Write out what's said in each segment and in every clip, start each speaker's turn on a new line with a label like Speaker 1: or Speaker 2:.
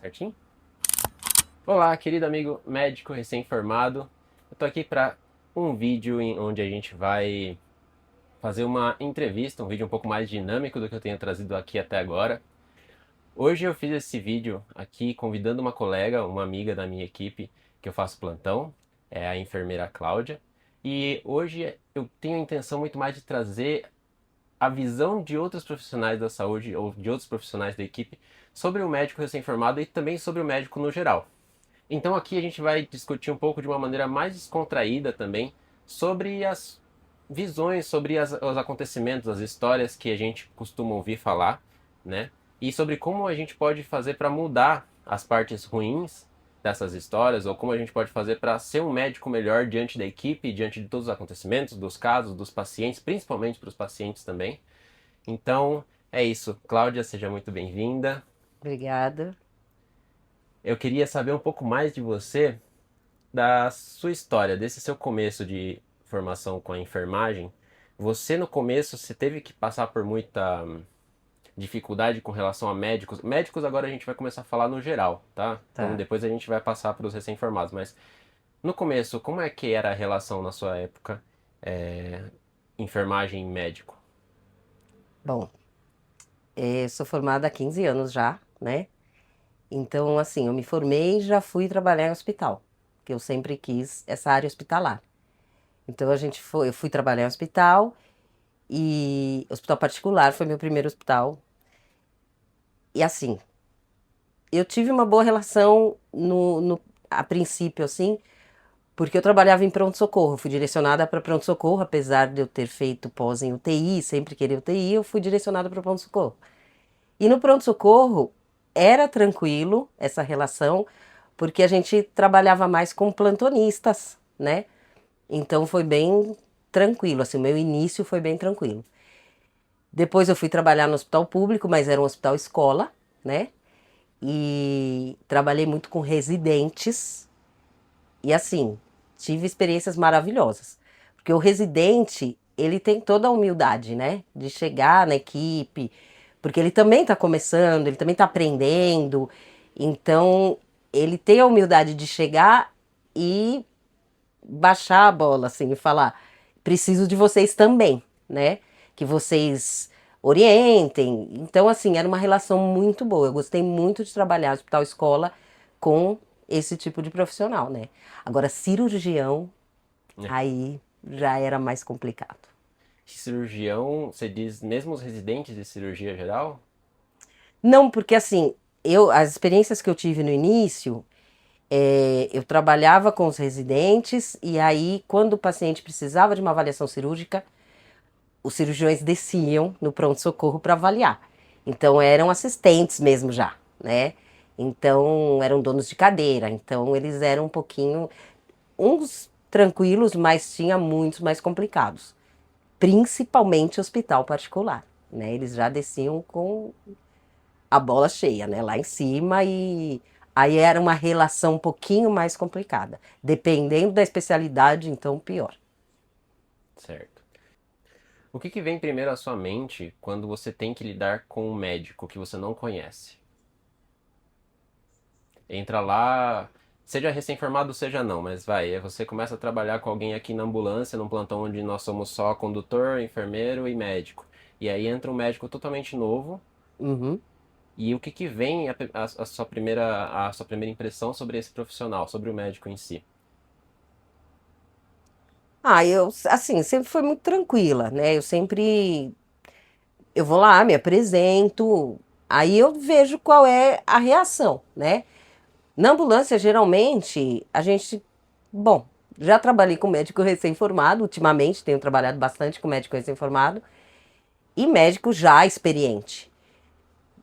Speaker 1: Certinho? Olá, querido amigo médico recém-formado. Eu tô aqui para um vídeo onde a gente vai fazer uma entrevista, um vídeo um pouco mais dinâmico do que eu tenho trazido aqui até agora. Hoje eu fiz esse vídeo aqui convidando uma colega, uma amiga da minha equipe que eu faço plantão, é a enfermeira Cláudia. E hoje eu tenho a intenção muito mais de trazer a visão de outros profissionais da saúde ou de outros profissionais da equipe sobre o médico recém-formado e também sobre o médico no geral. Então aqui a gente vai discutir um pouco de uma maneira mais descontraída também sobre as visões, sobre os acontecimentos, as histórias que a gente costuma ouvir falar, né? E sobre como a gente pode fazer para mudar as partes ruins dessas histórias, ou como a gente pode fazer para ser um médico melhor diante da equipe, diante de todos os acontecimentos, dos casos, dos pacientes, principalmente para os pacientes também. Então é isso. Cláudia, seja muito bem-vinda.
Speaker 2: Obrigada.
Speaker 1: Eu queria saber um pouco mais de você, da sua história, desse seu começo de formação com a enfermagem. Você no começo, você teve que passar por muita dificuldade com relação a médicos. Médicos agora a gente vai começar a falar no geral, tá? Então
Speaker 2: Tá.
Speaker 1: depois a gente vai passar para os recém-formados. Mas no começo, como é que era a relação na sua época, enfermagem e médico?
Speaker 2: Bom, sou formada há 15 anos já, né? Então, assim, eu me formei e já fui trabalhar em hospital, que eu sempre quis essa área hospitalar. Então, eu fui trabalhar em hospital e hospital particular foi meu primeiro hospital. E assim, eu tive uma boa relação a princípio, assim, porque eu trabalhava em pronto-socorro, fui direcionada para pronto-socorro, apesar de eu ter feito pós em UTI, sempre querer UTI, eu fui direcionada para pronto-socorro. E no pronto-socorro era tranquilo essa relação, porque a gente trabalhava mais com plantonistas, né? Então foi bem tranquilo, assim, o meu início foi bem tranquilo. Depois eu fui trabalhar no hospital público, mas era um hospital escola, né? E trabalhei muito com residentes e assim, tive experiências maravilhosas. Porque o residente, ele tem toda a humildade, né? De chegar na equipe, porque ele também está começando, ele também está aprendendo. Então, ele tem a humildade de chegar e baixar a bola, assim, e falar: preciso de vocês também, né? Que vocês orientem. Então, assim, era uma relação muito boa. Eu gostei muito de trabalhar no hospital escola com esse tipo de profissional, né? Agora, cirurgião, aí já era mais complicado.
Speaker 1: Cirurgião, você diz mesmo os residentes de cirurgia geral?
Speaker 2: Não, porque assim, as experiências que eu tive no início, eu trabalhava com os residentes e aí, quando o paciente precisava de uma avaliação cirúrgica, os cirurgiões desciam no pronto-socorro para avaliar. Então, eram assistentes mesmo já, né? Então, eram donos de cadeira. Então, eles eram um pouquinho, uns tranquilos, mas tinha muitos mais complicados. Principalmente hospital particular, né? Eles já desciam com a bola cheia, né? Lá em cima e aí era uma relação um pouquinho mais complicada. Dependendo da especialidade, então pior.
Speaker 1: Certo. O que vem primeiro à sua mente quando você tem que lidar com um médico que você não conhece? Entra lá, seja recém-formado, seja não, mas vai, você começa a trabalhar com alguém aqui na ambulância, num plantão onde nós somos só condutor, enfermeiro e médico. E aí entra um médico totalmente novo,
Speaker 2: Uhum.
Speaker 1: e o que vem a sua primeira impressão sobre esse profissional, sobre o médico em si?
Speaker 2: Ah, eu, assim, sempre foi muito tranquila, né? Eu vou lá, me apresento, aí eu vejo qual é a reação, né? Na ambulância, geralmente, bom, já trabalhei com médico recém-formado, ultimamente tenho trabalhado bastante com médico recém-formado, e médico já experiente.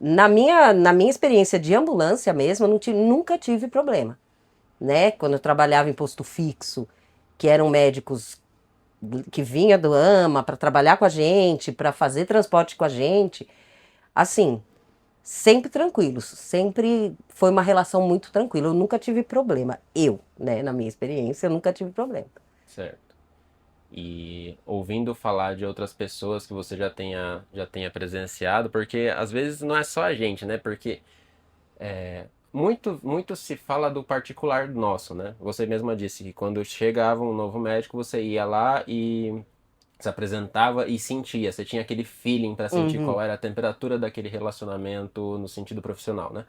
Speaker 2: Na minha experiência de ambulância mesmo, eu nunca tive problema, né? Quando eu trabalhava em posto fixo, que eram médicos que vinha do AMA para trabalhar com a gente, para fazer transporte com a gente, assim, sempre tranquilos, sempre foi uma relação muito tranquila. Eu nunca tive problema. Né, na minha experiência, eu nunca tive problema.
Speaker 1: Certo. E ouvindo falar de outras pessoas que você já tenha presenciado, porque às vezes não é só a gente, né? Porque muito se fala do particular nosso, né? Você mesma disse que quando chegava um novo médico, você ia lá e se apresentava e sentia, você tinha aquele feeling para sentir
Speaker 2: Uhum.
Speaker 1: qual era a temperatura daquele relacionamento no sentido profissional, né?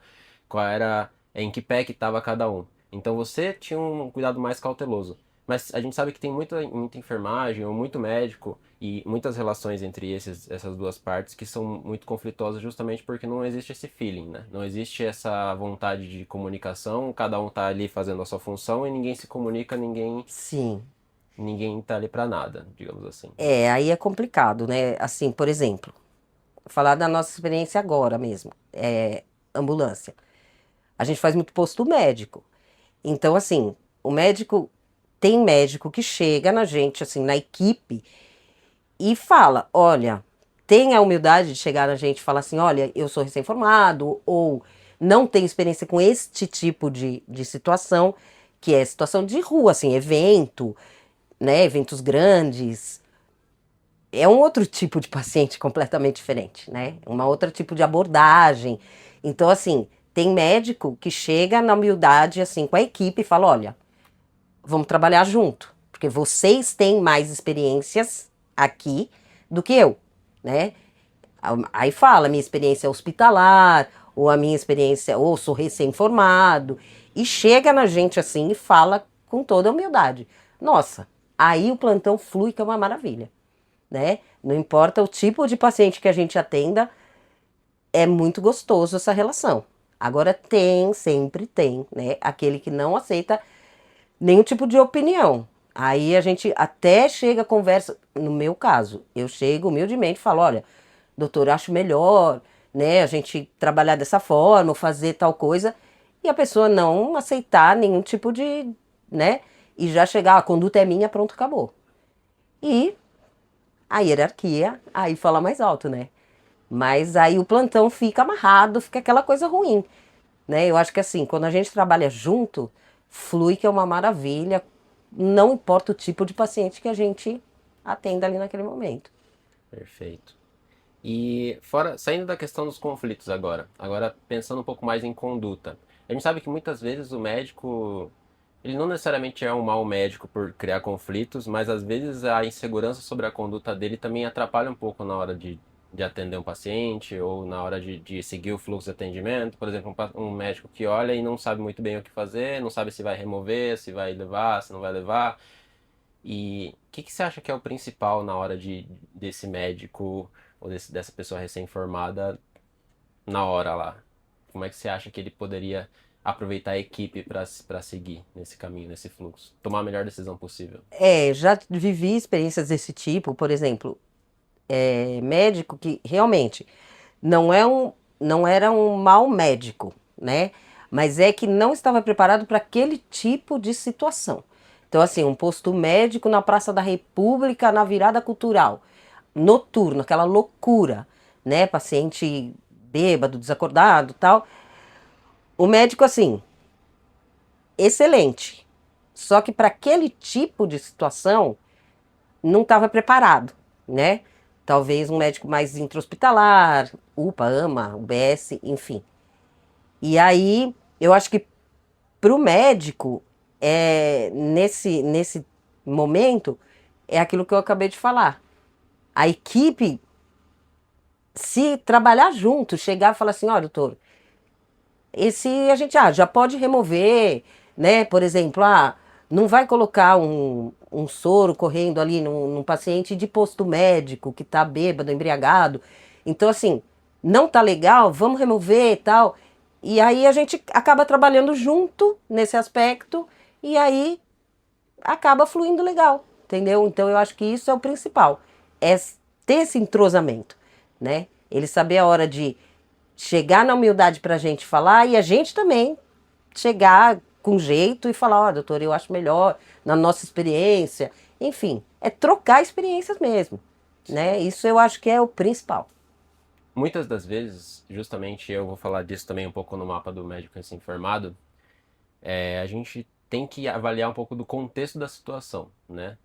Speaker 1: Qual era, em que pé que estava cada um. Então você tinha um cuidado mais cauteloso. Mas a gente sabe que tem muita enfermagem ou muito médico e muitas relações entre essas duas partes que são muito conflituosas justamente porque não existe esse feeling, né? Não existe essa vontade de comunicação, cada um tá ali fazendo a sua função e ninguém se comunica,
Speaker 2: Sim.
Speaker 1: ninguém tá ali para nada, digamos assim.
Speaker 2: É, aí é complicado, né? Assim, por exemplo, falar da nossa experiência agora mesmo, ambulância. A gente faz muito posto médico. Então, assim, o médico tem médico que chega na gente, assim, na equipe e fala: olha, tem a humildade de chegar na gente e falar assim: olha, eu sou recém-formado, ou não tenho experiência com este tipo de situação, que é situação de rua, assim, evento, né? Eventos grandes. É um outro tipo de paciente completamente diferente, né? Uma outra tipo de abordagem. Então, assim, tem médico que chega na humildade, assim, com a equipe e fala: olha, vamos trabalhar junto, porque vocês têm mais experiências aqui do que eu, né? Aí fala, minha experiência é hospitalar, ou a minha experiência, ou sou recém-formado, e chega na gente assim e fala com toda a humildade. Nossa, aí o plantão flui, que é uma maravilha, né? Não importa o tipo de paciente que a gente atenda, é muito gostoso essa relação. Agora tem, sempre tem, né? Aquele que não aceita nenhum tipo de opinião. Aí a gente até chega a conversa, no meu caso, eu chego humildemente e falo: olha, doutor, eu acho melhor, né, a gente trabalhar dessa forma, ou fazer tal coisa, e a pessoa não aceitar nenhum tipo de, né, e já chegar, a conduta é minha, pronto, acabou. E a hierarquia aí fala mais alto, né? Mas aí o plantão fica amarrado, fica aquela coisa ruim, né? Eu acho que assim, quando a gente trabalha junto, flui que é uma maravilha, não importa o tipo de paciente que a gente atenda ali naquele momento.
Speaker 1: Perfeito. E fora, saindo da questão dos conflitos agora pensando um pouco mais em conduta. A gente sabe que muitas vezes o médico, ele não necessariamente é um mau médico por criar conflitos, mas às vezes a insegurança sobre a conduta dele também atrapalha um pouco na hora de atender um paciente ou na hora de seguir o fluxo de atendimento. Por exemplo, um médico que olha e não sabe muito bem o que fazer, não sabe se vai remover, se vai levar, se não vai levar. E o que você acha que é o principal na hora desse médico ou dessa pessoa recém-formada na hora lá? Como é que você acha que ele poderia aproveitar a equipe para seguir nesse caminho, nesse fluxo? Tomar a melhor decisão possível.
Speaker 2: Já vivi experiências desse tipo, por exemplo, médico que realmente não é não era um mau médico, né? Mas é que não estava preparado para aquele tipo de situação. Então, assim, um posto médico na Praça da República, na virada cultural, noturno, aquela loucura, né? Paciente bêbado, desacordado, tal. O médico, assim, excelente. Só que para aquele tipo de situação, não estava preparado, né? Talvez um médico mais intra-hospitalar, UPA, AMA, UBS, enfim. E aí, eu acho que para o médico, nesse momento, é aquilo que eu acabei de falar. A equipe, se trabalhar junto, chegar e falar assim: olha, doutor, esse a gente já pode remover, né? Por exemplo, não vai colocar um soro correndo ali num paciente de posto médico que tá bêbado, embriagado. Então, assim, não tá legal, vamos remover e tal. E aí a gente acaba trabalhando junto nesse aspecto e aí acaba fluindo legal, entendeu? Então eu acho que isso é o principal, é ter esse entrosamento, né? Ele saber a hora de chegar na humildade para a gente falar e a gente também chegar com jeito e falar: ó, doutor, eu acho melhor na nossa experiência. Enfim, é trocar experiências mesmo, né? Isso eu acho que é o principal.
Speaker 1: Muitas das vezes, justamente eu vou falar disso também um pouco no mapa do médico recém-formado, a gente tem que avaliar um pouco do contexto da situação, né?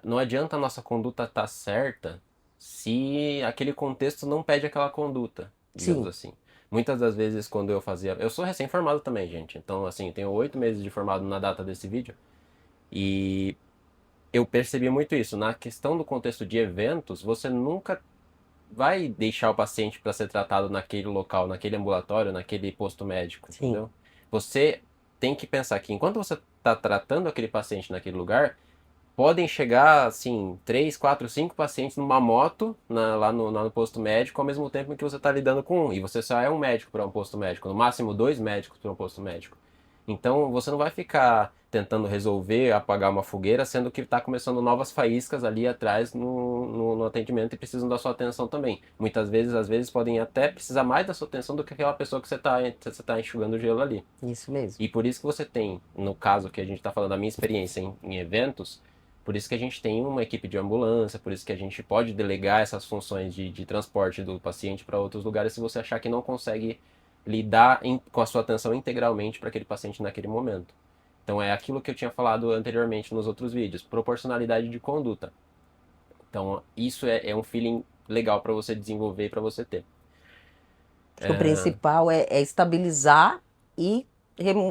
Speaker 1: Não adianta a nossa conduta estar certa se aquele contexto não pede aquela conduta, digamos
Speaker 2: Sim,
Speaker 1: assim. Muitas das vezes quando eu fazia... Eu sou recém-formado também, gente. Então, assim, tenho 8 meses de formado na data desse vídeo. E eu percebi muito isso. Na questão do contexto de eventos, você nunca vai deixar o paciente para ser tratado naquele local, naquele ambulatório, naquele posto médico,
Speaker 2: Sim,
Speaker 1: entendeu? Você tem que pensar que enquanto você está tratando aquele paciente naquele lugar, podem chegar, assim, 3, 4, 5 pacientes numa moto lá no posto médico ao mesmo tempo em que você está lidando com um. E você só é um médico para um posto médico, no máximo 2 médicos para um posto médico. Então você não vai ficar tentando resolver, apagar uma fogueira, sendo que está começando novas faíscas ali atrás no atendimento e precisam da sua atenção também. Muitas vezes, às vezes, podem até precisar mais da sua atenção do que aquela pessoa que você tá enxugando o gelo ali.
Speaker 2: isso mesmo.
Speaker 1: E por isso que você tem, no caso que a gente está falando da minha experiência em eventos, por isso que a gente tem uma equipe de ambulância, por isso que a gente pode delegar essas funções de transporte do paciente para outros lugares se você achar que não consegue lidar com a sua atenção integralmente para aquele paciente naquele momento. Então é aquilo que eu tinha falado anteriormente nos outros vídeos, proporcionalidade de conduta. Então isso é um feeling legal para você desenvolver e para você ter.
Speaker 2: Acho que o principal é estabilizar e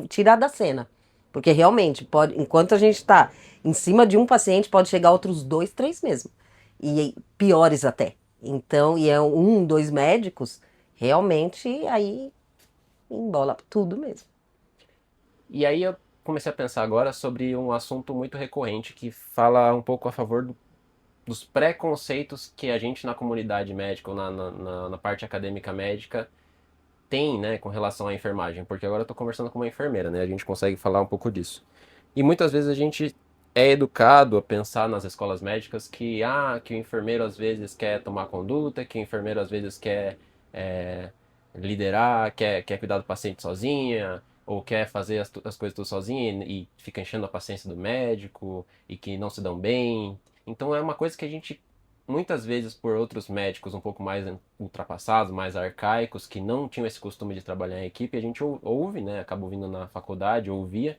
Speaker 2: tirar da cena. Porque realmente, pode, enquanto a gente está em cima de um paciente, pode chegar outros dois, três mesmo. E piores até. Então, e é um, dois médicos, realmente aí embola tudo mesmo.
Speaker 1: E aí eu comecei a pensar agora sobre um assunto muito recorrente que fala um pouco a favor dos preconceitos que a gente na comunidade médica ou na parte acadêmica médica tem, né, com relação à enfermagem. Porque agora eu tô conversando com uma enfermeira, né, a gente consegue falar um pouco disso. E muitas vezes a gente é educado a pensar nas escolas médicas que o enfermeiro às vezes quer tomar conduta, que o enfermeiro às vezes quer é, liderar, quer cuidar do paciente sozinha, ou quer fazer as coisas tudo sozinha e fica enchendo a paciência do médico e que não se dão bem. Então é uma coisa que a gente, muitas vezes por outros médicos um pouco mais ultrapassados, mais arcaicos, que não tinham esse costume de trabalhar em equipe, a gente ouve, né, acaba ouvindo na faculdade, ouvia,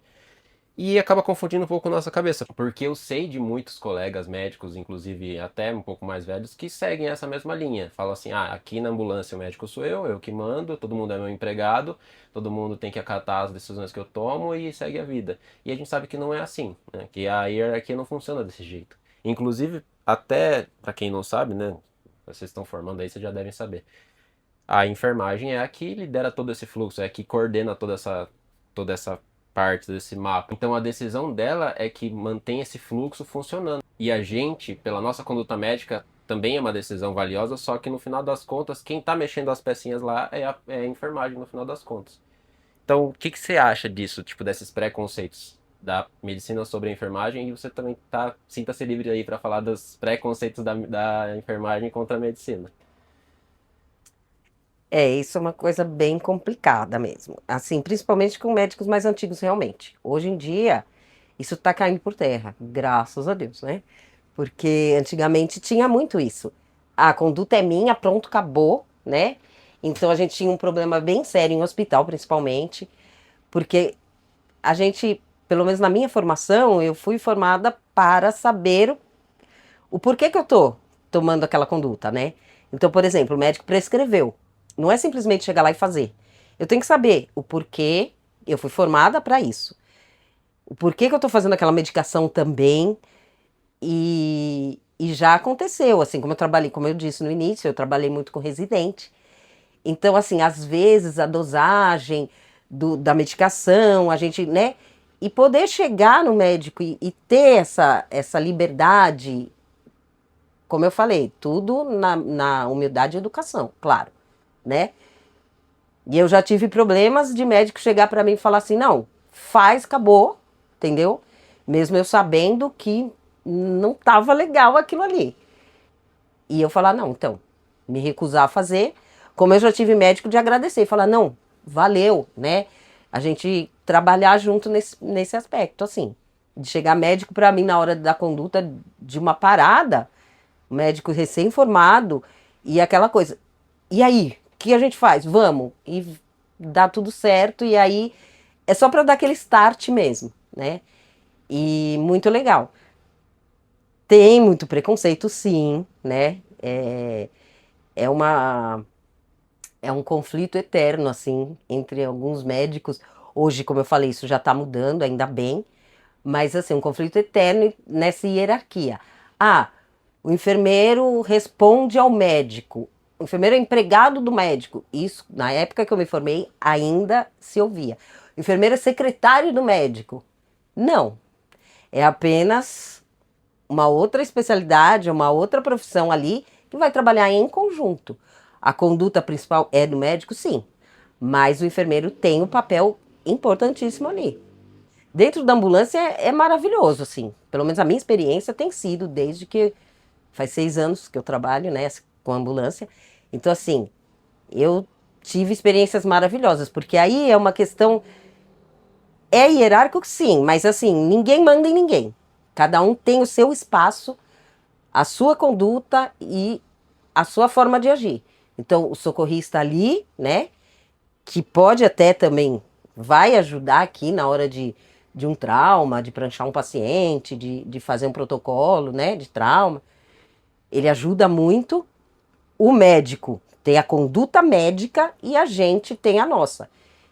Speaker 1: e acaba confundindo um pouco nossa cabeça, porque eu sei de muitos colegas médicos, inclusive até um pouco mais velhos, que seguem essa mesma linha. Falam assim, aqui na ambulância o médico sou eu que mando, todo mundo é meu empregado, todo mundo tem que acatar as decisões que eu tomo e segue a vida. E a gente sabe que não é assim, né? Que a hierarquia não funciona desse jeito. Inclusive, até para quem não sabe, né? Vocês estão formando aí, vocês já devem saber. A enfermagem é a que lidera todo esse fluxo, é a que coordena toda essa parte desse mapa. Então a decisão dela é que mantém esse fluxo funcionando. E a gente, pela nossa conduta médica, também é uma decisão valiosa, só que no final das contas, quem está mexendo as pecinhas lá é a enfermagem no final das contas. Então, o que, que você acha disso, tipo, desses preconceitos da medicina sobre a enfermagem? E você também sinta-se livre aí para falar dos preconceitos da enfermagem contra a medicina.
Speaker 2: Isso é uma coisa bem complicada mesmo. Assim, principalmente com médicos mais antigos, realmente. Hoje em dia, isso tá caindo por terra, graças a Deus, né? Porque antigamente tinha muito isso. A conduta é minha, pronto, acabou, né? Então a gente tinha um problema bem sério em hospital, principalmente, porque a gente, pelo menos na minha formação, eu fui formada para saber o porquê que eu tô tomando aquela conduta, né? Então, por exemplo, o médico prescreveu. Não é simplesmente chegar lá e fazer. Eu tenho que saber o porquê, eu fui formada para isso. O porquê que eu tô fazendo aquela medicação também. E já aconteceu, assim, como eu trabalhei, como eu disse no início, eu trabalhei muito com residente. Então, assim, às vezes a dosagem da medicação, a gente, né? E poder chegar no médico e ter essa liberdade, como eu falei, tudo na humildade e educação, claro, né? E eu já tive problemas de médico chegar para mim e falar assim: não, faz, acabou, entendeu? Mesmo eu sabendo que não estava legal aquilo ali. E eu falar: não, então, me recusar a fazer, como eu já tive médico de agradecer, e falar: não, valeu, né? A gente trabalhar junto nesse aspecto, assim. De chegar médico para mim na hora da conduta de uma parada, médico recém-formado, e aquela coisa. E aí, o que a gente faz? Vamos. E dá tudo certo, e aí é só para dar aquele start mesmo, né? E muito legal. Tem muito preconceito, sim, né? É uma, é um conflito eterno, assim, entre alguns médicos. Hoje, como eu falei, isso já está mudando, ainda bem, mas, assim, um conflito eterno nessa hierarquia. Ah, o enfermeiro responde ao médico. O enfermeiro é empregado do médico. Isso, na época que eu me formei, ainda se ouvia. O enfermeiro é secretário do médico. Não. É apenas uma outra especialidade, uma outra profissão ali que vai trabalhar em conjunto. A conduta principal é do médico, sim, mas o enfermeiro tem um papel importantíssimo ali. Dentro da ambulância é maravilhoso, assim. Pelo menos a minha experiência tem sido desde que faz 6 anos que eu trabalho, né, com ambulância. Então, assim, eu tive experiências maravilhosas, porque aí é uma questão. É hierárquico, sim, mas assim, ninguém manda em ninguém. Cada um tem o seu espaço, a sua conduta e a sua forma de agir. Então, o socorrista ali, né, que pode até também vai ajudar aqui na hora de um trauma, de pranchar um paciente, de fazer um protocolo, né, de trauma. Ele ajuda muito. O médico tem a conduta médica e a gente tem a nossa.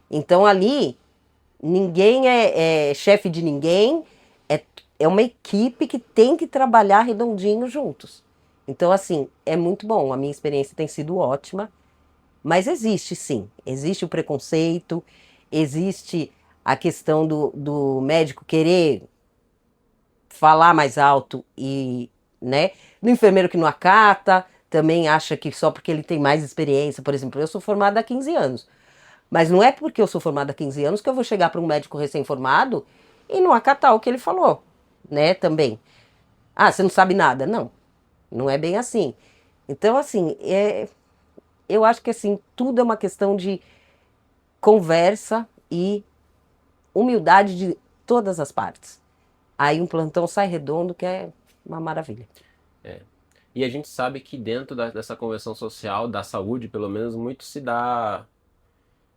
Speaker 2: Então, ali, ninguém é chefe de ninguém, é uma equipe que tem que trabalhar redondinho juntos. Então, assim, é muito bom. A minha experiência tem sido ótima, mas existe sim, existe o preconceito, existe a questão do médico querer falar mais alto e, né, do enfermeiro que não acata, também acha que só porque ele tem mais experiência, por exemplo, eu sou formada há 15 anos. Mas não é porque eu sou formada há 15 anos que eu vou chegar para um médico recém-formado e não acatar o que ele falou, né, também. Ah, você não sabe nada. Não, não é bem assim. Então, assim, eu acho que assim, tudo é uma questão de conversa e humildade de todas as partes. Aí um plantão sai redondo, que é uma maravilha.
Speaker 1: É. E a gente sabe que dentro dessa convenção social, da saúde, pelo menos, muito se dá.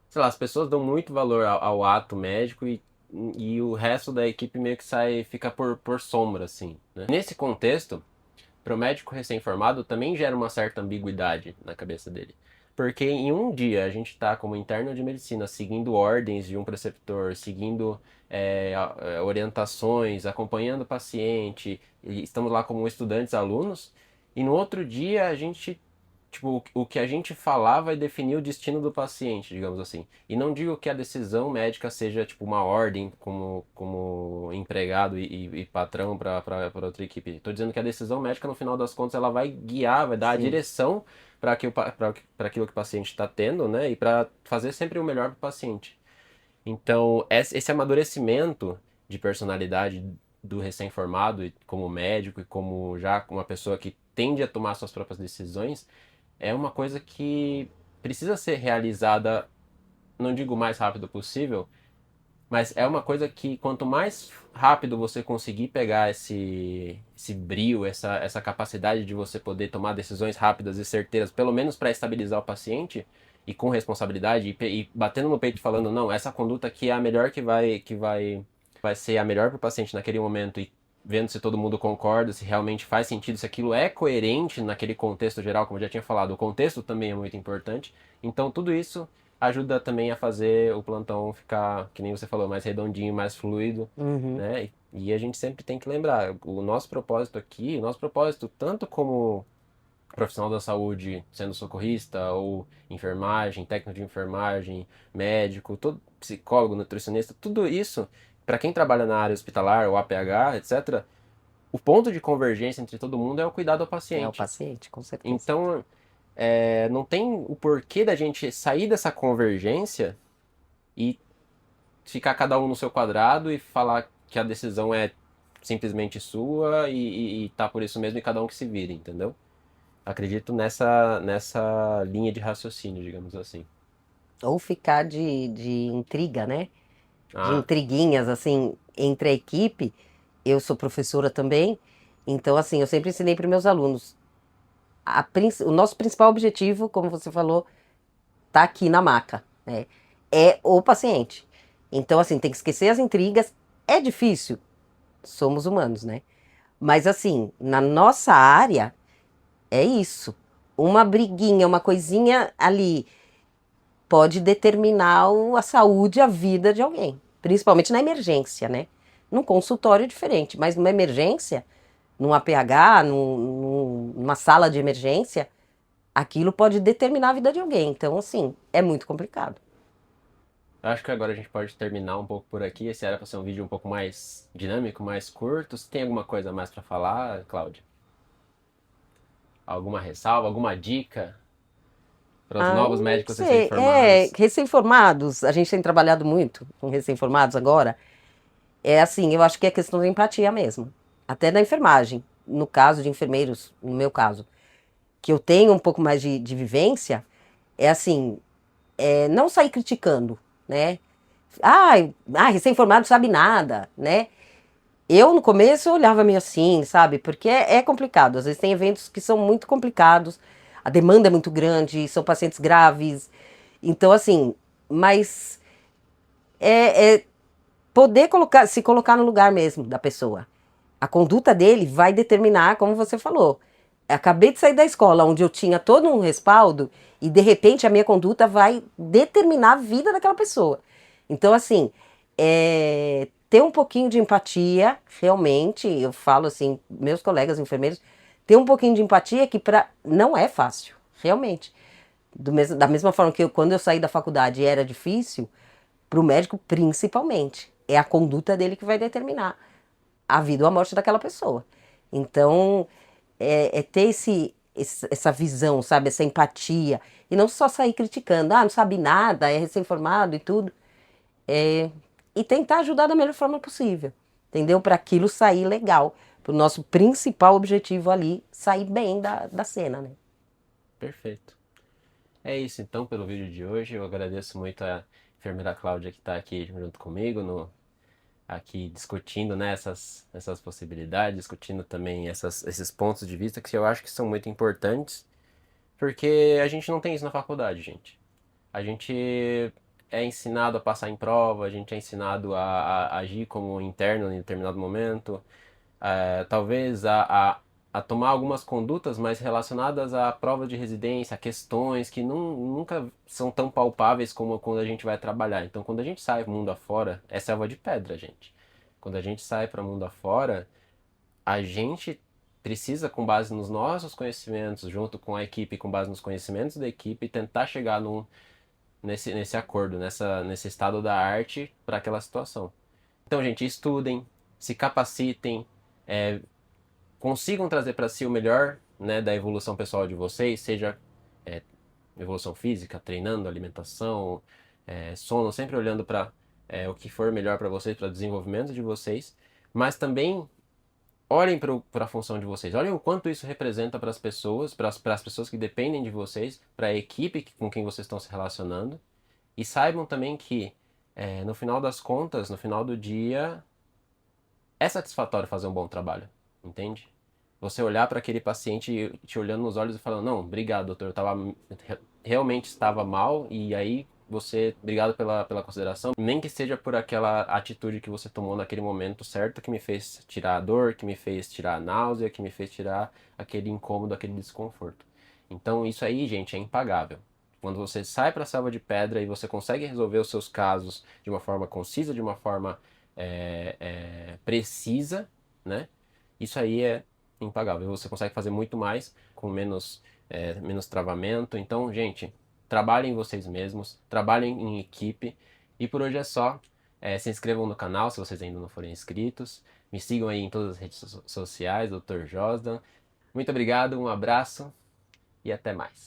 Speaker 1: Sei lá, as pessoas dão muito valor ao ato médico e o resto da equipe meio que fica por sombra, assim, né? Nesse contexto, para o médico recém-formado também gera uma certa ambiguidade na cabeça dele. Porque em um dia a gente está como interno de medicina seguindo ordens de um preceptor, seguindo orientações, acompanhando o paciente, e estamos lá como estudantes, alunos, e no outro dia a gente, tipo, o que a gente falar vai definir o destino do paciente, digamos assim. E não digo que a decisão médica seja tipo uma ordem como empregado e patrão para outra equipe. Estou dizendo que a decisão médica, no final das contas, ela vai guiar, vai dar a
Speaker 2: Sim.
Speaker 1: direção para aquilo que o paciente está tendo, né? E para fazer sempre o melhor para o paciente. Então, esse amadurecimento de personalidade do recém-formado, como médico e como já uma pessoa que tende a tomar suas próprias decisões, é uma coisa que precisa ser realizada, não digo o mais rápido possível, mas é uma coisa que quanto mais rápido você conseguir pegar esse brio, essa capacidade de você poder tomar decisões rápidas e certeiras, pelo menos para estabilizar o paciente, e com responsabilidade, e batendo no peito falando, não, essa conduta aqui é a melhor vai ser a melhor para o paciente naquele momento, e vendo se todo mundo concorda, se realmente faz sentido, se aquilo é coerente naquele contexto geral, como eu já tinha falado, o contexto também é muito importante. Então tudo isso ajuda também a fazer o plantão ficar, que nem você falou, mais redondinho, mais fluido,
Speaker 2: Uhum.
Speaker 1: né? E a gente sempre tem que lembrar, o nosso propósito aqui, o nosso propósito tanto como profissional da saúde, sendo socorrista ou enfermagem, técnico de enfermagem, médico, todo psicólogo, nutricionista, tudo isso, para quem trabalha na área hospitalar ou APH, etc., o ponto de convergência entre todo mundo é o cuidado ao
Speaker 2: É o
Speaker 1: paciente.
Speaker 2: paciente, com certeza.
Speaker 1: Então, não tem o porquê da gente sair dessa convergência e ficar cada um no seu quadrado e falar que a decisão é simplesmente sua e tá por isso mesmo e cada um que se vire, entendeu? Acredito nessa linha de raciocínio, digamos assim.
Speaker 2: Ou ficar de intriga, né? De
Speaker 1: Ah,
Speaker 2: intriguinhas, assim, entre a equipe. Eu sou professora também, então, assim, eu sempre ensinei para meus alunos. O nosso principal objetivo, como você falou, tá aqui na maca, né? É o paciente. Então, assim, tem que esquecer as intrigas. É difícil, somos humanos, né? Mas, assim, na nossa área, é isso. Uma briguinha, uma coisinha ali. pode determinar a saúde, a vida de alguém, principalmente na emergência, né? Num consultório é diferente, mas numa emergência, num APH, numa sala de emergência, aquilo pode determinar a vida de alguém. Então, assim, é muito complicado.
Speaker 1: Eu acho que agora a gente pode terminar um pouco por aqui. Esse era para ser um vídeo um pouco mais dinâmico, mais curto. Você tem alguma coisa a mais para falar, Cláudia? Alguma ressalva, alguma dica para os
Speaker 2: Ah,
Speaker 1: novos
Speaker 2: não
Speaker 1: médicos
Speaker 2: sei. É,
Speaker 1: recém-formados?
Speaker 2: recém-formados, a gente tem trabalhado muito com recém-formados agora. É assim, eu acho que é questão de empatia mesmo. Até na enfermagem. No caso de enfermeiros, no meu caso, que eu tenho um pouco mais de vivência, é assim, não sair criticando, né? Recém-formado não sabe nada, né? Eu, no começo, eu olhava meio assim, sabe? Porque é complicado. Às vezes tem eventos que são muito complicados, a demanda é muito grande, são pacientes graves. Então, assim, mas é poder se colocar no lugar mesmo da pessoa. A conduta dele vai determinar, como você falou. Acabei de sair da escola, onde eu tinha todo um respaldo, e de repente a minha conduta vai determinar a vida daquela pessoa. Então, assim, ter um pouquinho de empatia, realmente, eu falo assim, meus colegas enfermeiros, ter um pouquinho de empatia que não é fácil, realmente. Da mesma forma que quando eu saí da faculdade era difícil, para o médico principalmente. É a conduta dele que vai determinar a vida ou a morte daquela pessoa. Então, ter essa visão, sabe? Essa empatia. E não só sair criticando, não sabe nada, é recém-formado e tudo. E tentar ajudar da melhor forma possível. Entendeu? Para aquilo sair legal. Para o nosso principal objetivo ali, sair bem da cena, né?
Speaker 1: Perfeito. É isso então pelo vídeo de hoje. Eu agradeço muito a enfermeira Cláudia que está aqui junto comigo, aqui discutindo, né, essas possibilidades, discutindo também esses pontos de vista que eu acho que são muito importantes, porque a gente não tem isso na faculdade, gente. A gente é ensinado a passar em prova, a gente é ensinado a agir como interno em determinado momento, talvez a tomar algumas condutas mais relacionadas à prova de residência, a questões que nunca são tão palpáveis como quando a gente vai trabalhar. Então, quando a gente sai mundo afora, é selva de pedra, gente. Quando a gente sai para mundo afora, a gente precisa, com base nos nossos conhecimentos, junto com a equipe, com base nos conhecimentos da equipe, tentar chegar nesse acordo, nesse estado da arte para aquela situação. Então, gente, estudem, se capacitem, é, consigam trazer para si o melhor, né, da evolução pessoal de vocês, seja é, evolução física, treinando, alimentação, sono, sempre olhando para o que for melhor para vocês, para o desenvolvimento de vocês, mas também olhem para a função de vocês, olhem o quanto isso representa para as pessoas, para as pessoas que dependem de vocês, para a equipe com quem vocês estão se relacionando, e saibam também que no final das contas, no final do dia, é satisfatório fazer um bom trabalho, entende? Você olhar para aquele paciente te olhando nos olhos e falando, não, obrigado, doutor, realmente estava mal, e aí obrigado pela consideração, nem que seja por aquela atitude que você tomou naquele momento certo, que me fez tirar a dor, que me fez tirar a náusea, que me fez tirar aquele incômodo, aquele desconforto. Então isso aí, gente, é impagável. Quando você sai para a selva de pedra e você consegue resolver os seus casos de uma forma concisa, de uma forma precisa, né? Isso aí é impagável. Você consegue fazer muito mais com menos travamento. Então, gente, trabalhem vocês mesmos, trabalhem em equipe. E por hoje é só. Se inscrevam no canal se vocês ainda não forem inscritos. Me sigam aí em todas as redes sociais, Dr. Josdan. Muito obrigado, um abraço e até mais.